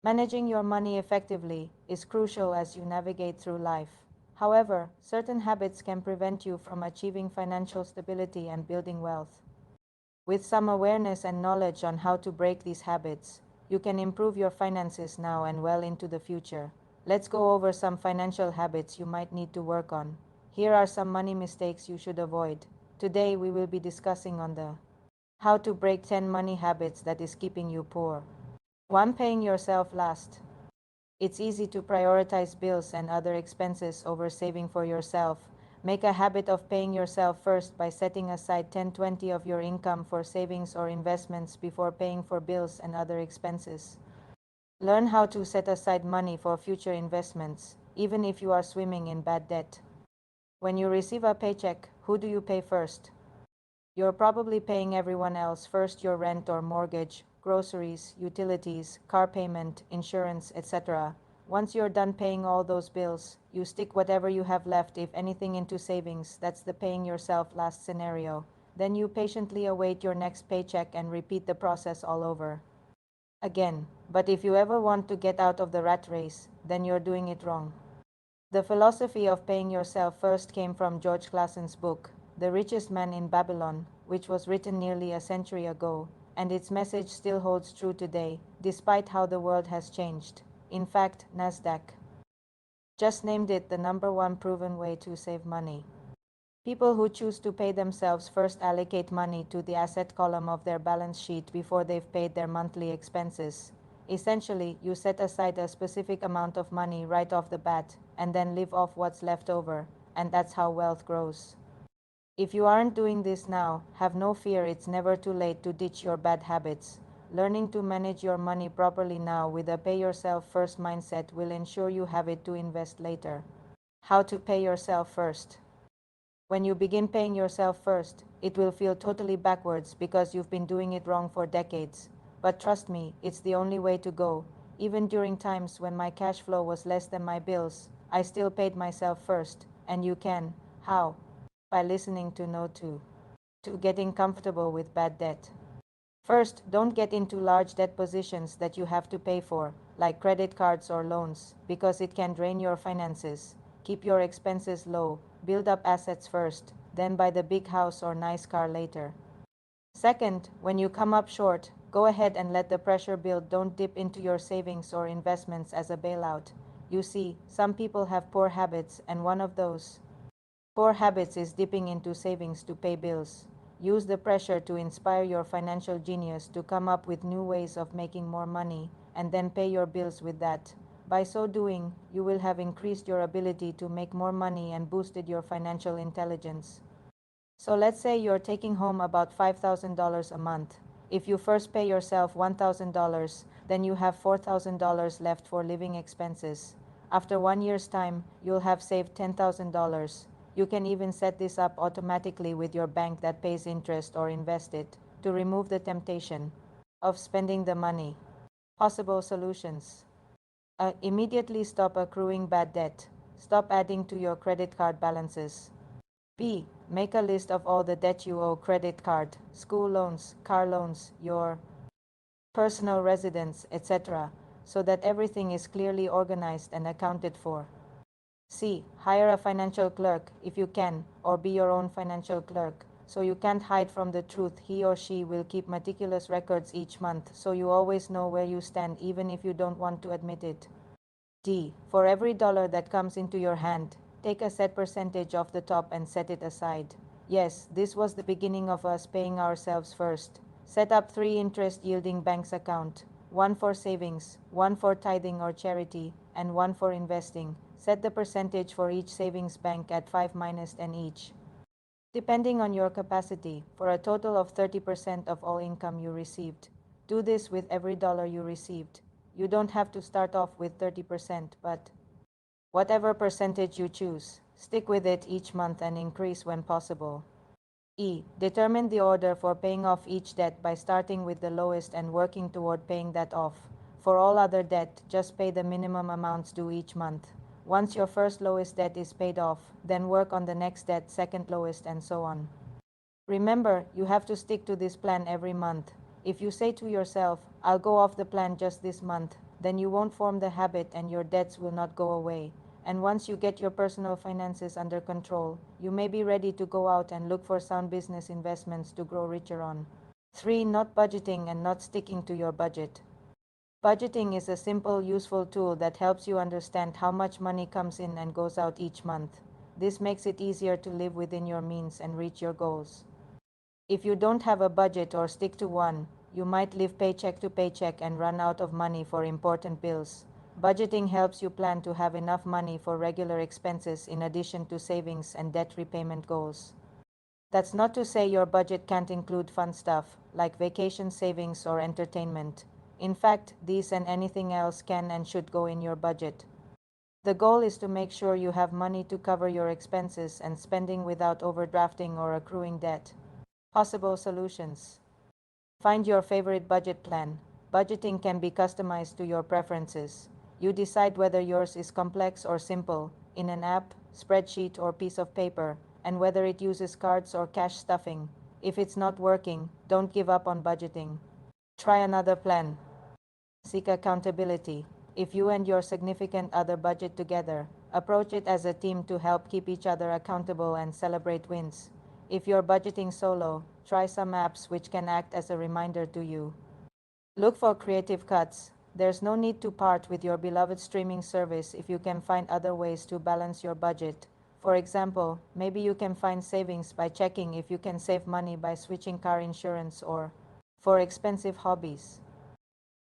Managing your money effectively is crucial as you navigate through life. However, certain habits can prevent you from achieving financial stability and building wealth. With some awareness and knowledge on how to break these habits, you can improve your finances now and well into the future. Let's go over some financial habits you might need to work on. Here are some money mistakes you should avoid. Today we will be discussing on the how to break 10 money habits that is keeping you poor. 1. Paying yourself last. It's easy to prioritize bills and other expenses over saving for yourself. Make a habit of paying yourself first by setting aside 10-20 of your income for savings or investments before paying for bills and other expenses. Learn how to set aside money for future investments, even if you are swimming in bad debt. When you receive a paycheck, who do you pay first? You're probably paying everyone else first: your rent or mortgage, groceries, utilities, car payment, insurance, etc. Once you're done paying all those bills, you stick whatever you have left, if anything, into savings. That's the paying yourself last scenario. Then you patiently await your next paycheck and repeat the process all over again. But if you ever want to get out of the rat race, then you're doing it wrong. The philosophy of paying yourself first came from George Clason's book, The Richest Man in Babylon, which was written nearly a century ago, and its message still holds true today, despite how the world has changed. In fact, NASDAQ just named it the #1 proven way to save money. People who choose to pay themselves first allocate money to the asset column of their balance sheet before they've paid their monthly expenses. Essentially, you set aside a specific amount of money right off the bat, and then live off what's left over, and that's how wealth grows. If you aren't doing this now, have no fear, it's never too late to ditch your bad habits. Learning to manage your money properly now with a pay yourself first mindset will ensure you have it to invest later. How to pay yourself first. When you begin paying yourself first, it will feel totally backwards because you've been doing it wrong for decades. But trust me, it's the only way to go. Even during times when my cash flow was less than my bills, I still paid myself first. And you can. How? By listening to no to getting comfortable with bad debt. First, don't get into large debt positions that you have to pay for, like credit cards or loans, because it can drain your finances. Keep your expenses low, build up assets first, then buy the big house or nice car later. Second, when you come up short, go ahead and let the pressure build. Don't dip into your savings or investments as a bailout. You see, some people have poor habits, and one of those poor habits is dipping into savings to pay bills. Use the pressure to inspire your financial genius to come up with new ways of making more money, and then pay your bills with that. By so doing, you will have increased your ability to make more money and boosted your financial intelligence. So let's say you're taking home about $5,000 a month. If you first pay yourself $1,000, then you have $4,000 left for living expenses. After 1 year's time, you'll have saved $10,000. You can even set this up automatically with your bank that pays interest, or invest it to remove the temptation of spending the money. Possible solutions. Immediately stop accruing bad debt. Stop adding to your credit card balances. B. Make a list of all the debt you owe: credit card, school loans, car loans, your personal residence, etc., so that everything is clearly organized and accounted for. C. Hire a financial clerk if you can, or be your own financial clerk, so you can't hide from the truth. He or she will keep meticulous records each month, so you always know where you stand even if you don't want to admit it. D. For every dollar that comes into your hand, take a set percentage off the top and set it aside. Yes, this was the beginning of us paying ourselves first. Set up 3 interest-yielding banks account: one for savings, one for tithing or charity, and one for investing. Set the percentage for each savings bank at 5-10 each, depending on your capacity, for a total of 30% of all income you received. Do this with every dollar you received. You don't have to start off with 30%, but whatever percentage you choose, stick with it each month and increase when possible. E. Determine the order for paying off each debt by starting with the lowest and working toward paying that off. For all other debt, just pay the minimum amounts due each month. Once your first lowest debt is paid off, then work on the next debt, second lowest, and so on. Remember, you have to stick to this plan every month. If you say to yourself, "I'll go off the plan just this month," then you won't form the habit and your debts will not go away. And once you get your personal finances under control, you may be ready to go out and look for sound business investments to grow richer on. 3. Not budgeting and not sticking to your budget. Budgeting is a simple, useful tool that helps you understand how much money comes in and goes out each month. This makes it easier to live within your means and reach your goals. If you don't have a budget or stick to one, you might live paycheck to paycheck and run out of money for important bills. Budgeting helps you plan to have enough money for regular expenses in addition to savings and debt repayment goals. That's not to say your budget can't include fun stuff, like vacation savings or entertainment. In fact, these and anything else can and should go in your budget. The goal is to make sure you have money to cover your expenses and spending without overdrafting or accruing debt. Possible solutions. Find your favorite budget plan. Budgeting can be customized to your preferences. You decide whether yours is complex or simple, in an app, spreadsheet, or piece of paper, and whether it uses cards or cash stuffing. If it's not working, don't give up on budgeting. Try another plan. Seek accountability. If you and your significant other budget together, approach it as a team to help keep each other accountable and celebrate wins. If you're budgeting solo, try some apps which can act as a reminder to you. Look for creative cuts. There's no need to part with your beloved streaming service if you can find other ways to balance your budget. For example, maybe you can find savings by checking if you can save money by switching car insurance or for expensive hobbies.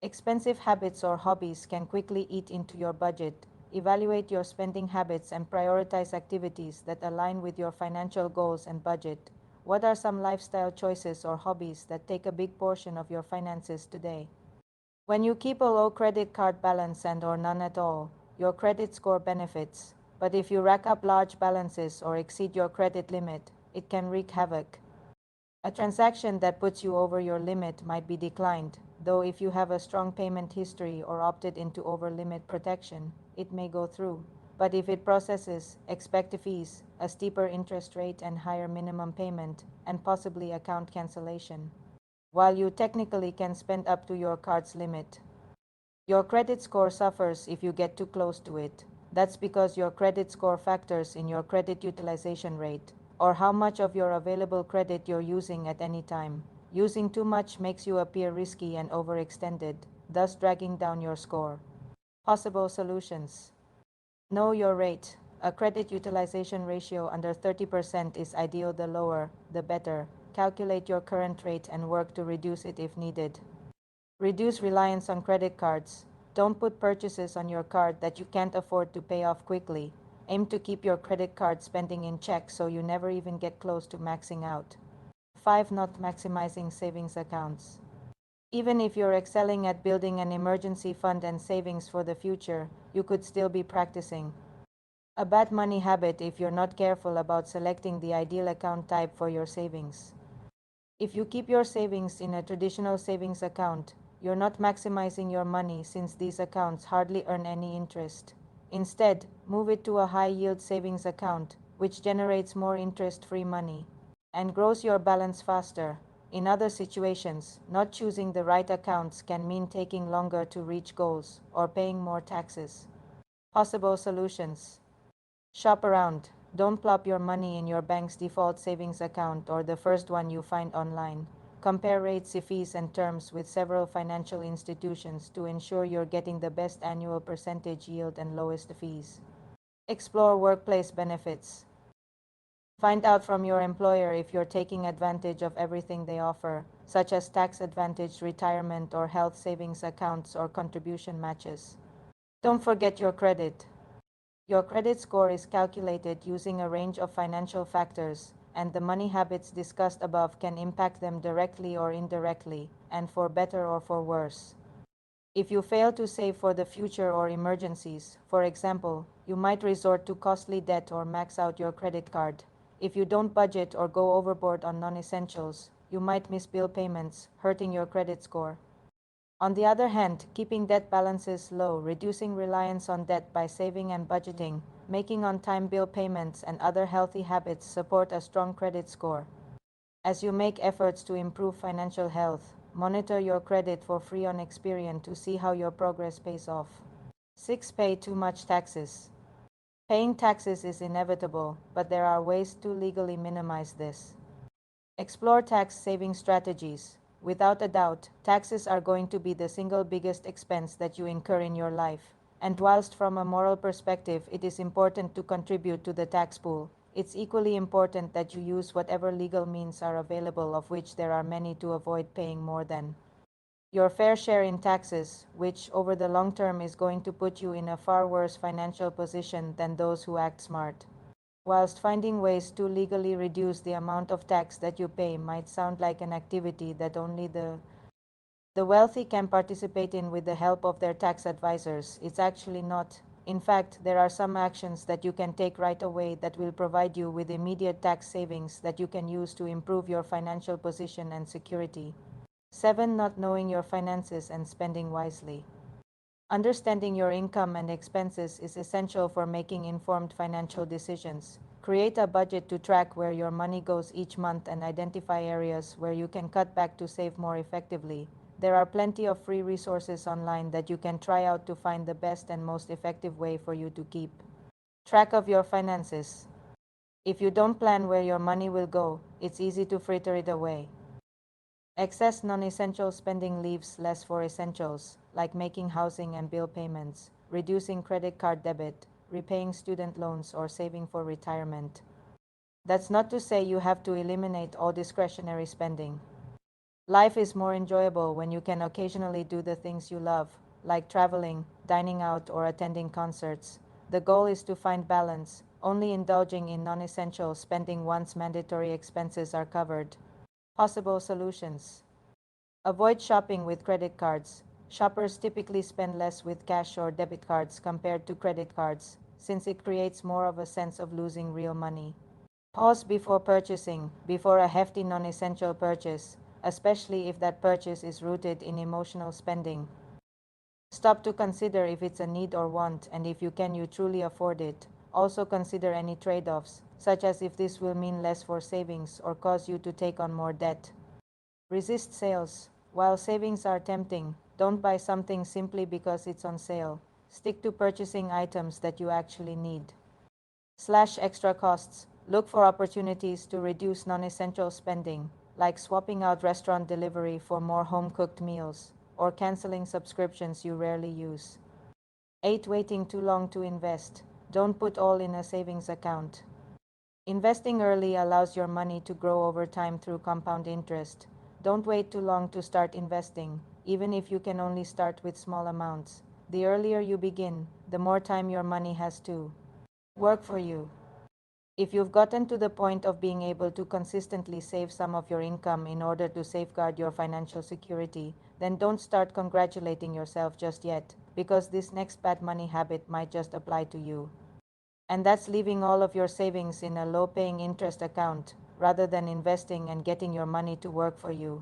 Expensive habits or hobbies can quickly eat into your budget. Evaluate your spending habits and prioritize activities that align with your financial goals and budget. What are some lifestyle choices or hobbies that take a big portion of your finances today? When you keep a low credit card balance and or none at all, your credit score benefits. But if you rack up large balances or exceed your credit limit, it can wreak havoc. A transaction that puts you over your limit might be declined, though if you have a strong payment history or opted into over-limit protection, it may go through. But if it processes, expect fees, a steeper interest rate and higher minimum payment, and possibly account cancellation. While you technically can spend up to your card's limit, your credit score suffers if you get too close to it. That's because your credit score factors in your credit utilization rate, or how much of your available credit you're using at any time. Using too much makes you appear risky and overextended, thus dragging down your score. Possible solutions. Know your rate. A credit utilization ratio under 30% is ideal. The lower, the better. Calculate your current rate and work to reduce it if needed. Reduce reliance on credit cards. Don't put purchases on your card that you can't afford to pay off quickly. Aim to keep your credit card spending in check so you never even get close to maxing out. 5. Not maximizing savings accounts. Even if you're excelling at building an emergency fund and savings for the future, you could still be practicing a bad money habit if you're not careful about selecting the ideal account type for your savings. If you keep your savings in a traditional savings account, you're not maximizing your money since these accounts hardly earn any interest. Instead, move it to a high-yield savings account, which generates more interest-free money and grows your balance faster. In other situations, not choosing the right accounts can mean taking longer to reach goals or paying more taxes. Possible solutions. Shop around. Don't plop your money in your bank's default savings account or the first one you find online. Compare rates, fees, and terms with several financial institutions to ensure you're getting the best annual percentage yield and lowest fees. Explore workplace benefits. Find out from your employer if you're taking advantage of everything they offer, such as tax-advantaged retirement or health savings accounts or contribution matches. Don't forget your credit. Your credit score is calculated using a range of financial factors, and the money habits discussed above can impact them directly or indirectly, and for better or for worse. If you fail to save for the future or emergencies, for example, you might resort to costly debt or max out your credit card. If you don't budget or go overboard on non-essentials, you might miss bill payments, hurting your credit score. On the other hand, keeping debt balances low, reducing reliance on debt by saving and budgeting, making on-time bill payments, and other healthy habits support a strong credit score. As you make efforts to improve financial health, Monitor your credit for free on Experian to see how your progress pays off. 6. Pay too much taxes. Paying taxes is inevitable, but there are ways to legally minimize this. Explore tax saving strategies. Without a doubt, taxes are going to be the single biggest expense that you incur in your life. And whilst from a moral perspective it is important to contribute to the tax pool, it's equally important that you use whatever legal means are available, of which there are many, to avoid paying more than your fair share in taxes, which over the long term is going to put you in a far worse financial position than those who act smart. Whilst finding ways to legally reduce the amount of tax that you pay might sound like an activity that only the wealthy can participate in with the help of their tax advisors, it's actually not. In fact, there are some actions that you can take right away that will provide you with immediate tax savings that you can use to improve your financial position and security. 7. Not knowing your finances and spending wisely. Understanding your income and expenses is essential for making informed financial decisions. Create a budget to track where your money goes each month and identify areas where you can cut back to save more effectively. There are plenty of free resources online that you can try out to find the best and most effective way for you to keep track of your finances. If you don't plan where your money will go, it's easy to fritter it away. Excess non-essential spending leaves less for essentials, like making housing and bill payments, reducing credit card debt, repaying student loans, or saving for retirement. That's not to say you have to eliminate all discretionary spending. Life is more enjoyable when you can occasionally do the things you love, like traveling, dining out, or attending concerts. The goal is to find balance, only indulging in non-essential spending once mandatory expenses are covered. Possible solutions. Avoid shopping with credit cards. Shoppers typically spend less with cash or debit cards compared to credit cards, since it creates more of a sense of losing real money. Pause before purchasing, before a hefty non-essential purchase, especially if that purchase is rooted in emotional spending. Stop to consider if it's a need or want, and if you truly afford it. Also consider any trade-offs, such as if this will mean less for savings or cause you to take on more debt. Resist sales. While savings are tempting, don't buy something simply because it's on sale. Stick to purchasing items that you actually need. Slash extra costs. Look for opportunities to reduce non-essential spending, like swapping out restaurant delivery for more home-cooked meals, or canceling subscriptions you rarely use. 8. Waiting too long to invest. Don't put all in a savings account. Investing early allows your money to grow over time through compound interest. Don't wait too long to start investing, even if you can only start with small amounts. The earlier you begin, the more time your money has to work for you. If you've gotten to the point of being able to consistently save some of your income in order to safeguard your financial security, then don't start congratulating yourself just yet, because this next bad money habit might just apply to you. And that's leaving all of your savings in a low-paying interest account, rather than investing and getting your money to work for you.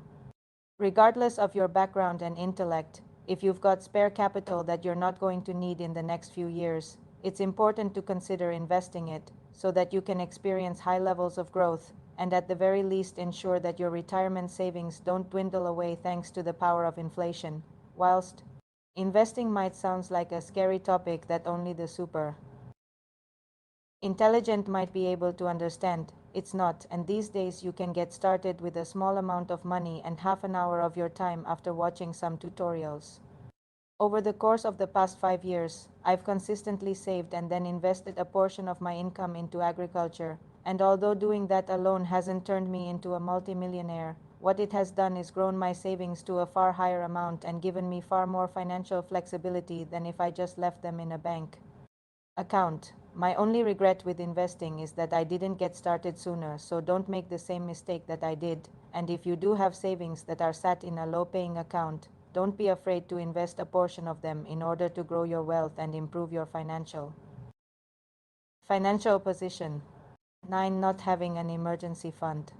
Regardless of your background and intellect, if you've got spare capital that you're not going to need in the next few years, it's important to consider investing it, so that you can experience high levels of growth, and at the very least ensure that your retirement savings don't dwindle away thanks to the power of inflation. Whilst investing might sound like a scary topic that only the super intelligent might be able to understand, it's not, and these days you can get started with a small amount of money and half an hour of your time after watching some tutorials. Over the course of the past 5 years, I've consistently saved and then invested a portion of my income into agriculture, and although doing that alone hasn't turned me into a multimillionaire, what it has done is grown my savings to a far higher amount and given me far more financial flexibility than if I just left them in a bank account. My only regret with investing is that I didn't get started sooner, so don't make the same mistake that I did. And if you do have savings that are sat in a low-paying account, don't be afraid to invest a portion of them in order to grow your wealth and improve your financial position. 9. Not having an emergency fund.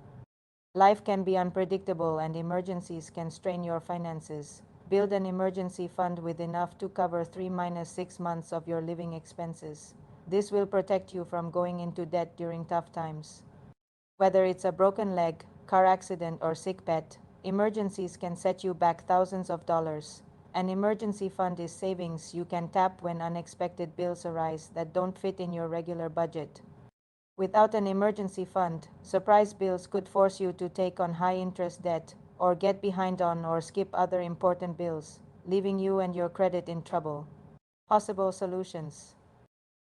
Life can be unpredictable and emergencies can strain your finances. Build an emergency fund with enough to cover 3-6 months of your living expenses. This will protect you from going into debt during tough times. Whether it's a broken leg, car accident, or sick pet, emergencies can set you back thousands of dollars. An emergency fund is savings you can tap when unexpected bills arise that don't fit in your regular budget. Without an emergency fund, surprise bills could force you to take on high interest debt, or get behind on or skip other important bills, leaving you and your credit in trouble. Possible solutions.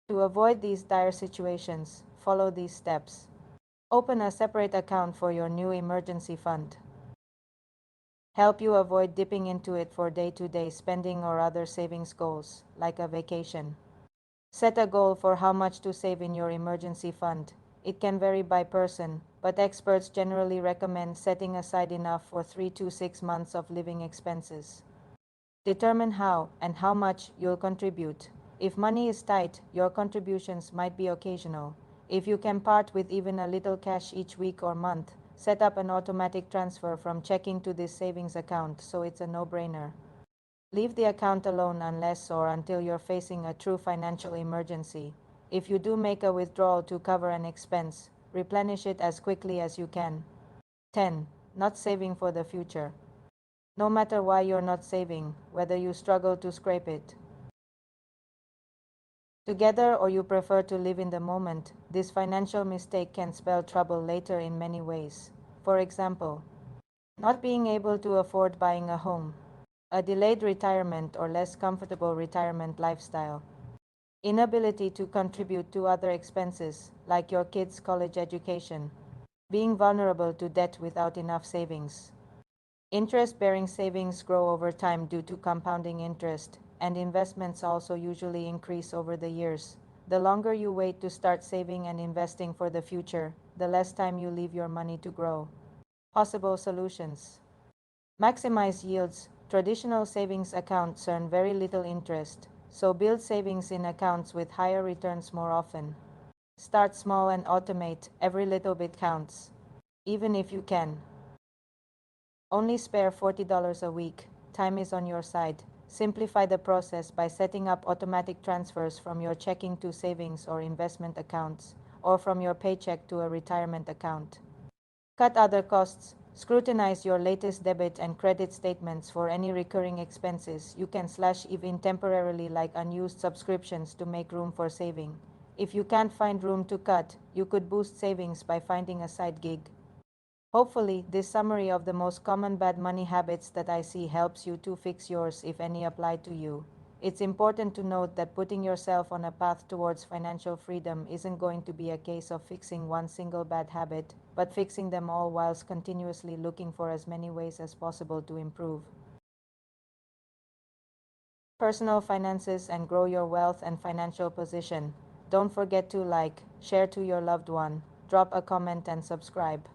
To avoid these dire situations, follow these steps. Open a separate account for your new emergency fund. Help you avoid dipping into it for day-to-day spending or other savings goals, like a vacation. Set a goal for how much to save in your emergency fund. It can vary by person, but experts generally recommend setting aside enough for 3 to 6 months of living expenses. Determine how and how much you'll contribute. If money is tight, your contributions might be occasional. If you can part with even a little cash each week or month, set up an automatic transfer from checking to this savings account so it's a no-brainer. Leave the account alone unless or until you're facing a true financial emergency. If you do make a withdrawal to cover an expense, replenish it as quickly as you can. 10. Not saving for the future. No matter why you're not saving, whether you struggle to scrape it together or you prefer to live in the moment, this financial mistake can spell trouble later in many ways. For example, not being able to afford buying a home, a delayed retirement or less comfortable retirement lifestyle, inability to contribute to other expenses, like your kids' college education, being vulnerable to debt without enough savings. Interest-bearing savings grow over time due to compounding interest, and investments also usually increase over the years. The longer you wait to start saving and investing for the future, the less time you leave your money to grow. Possible solutions. Maximize yields. Traditional savings accounts earn very little interest, so build savings in accounts with higher returns more often. Start small and automate. Every little bit counts. Even if you can only spare $40 a week, time is on your side. Simplify the process by setting up automatic transfers from your checking to savings or investment accounts, or from your paycheck to a retirement account. Cut other costs. Scrutinize your latest debit and credit statements for any recurring expenses you can slash even temporarily, like unused subscriptions, to make room for saving. If you can't find room to cut, you could boost savings by finding a side gig. Hopefully, this summary of the most common bad money habits that I see helps you to fix yours if any apply to you. It's important to note that putting yourself on a path towards financial freedom isn't going to be a case of fixing one single bad habit, but fixing them all whilst continuously looking for as many ways as possible to improve personal finances and grow your wealth and financial position. Don't forget to like, share to your loved one, drop a comment and subscribe.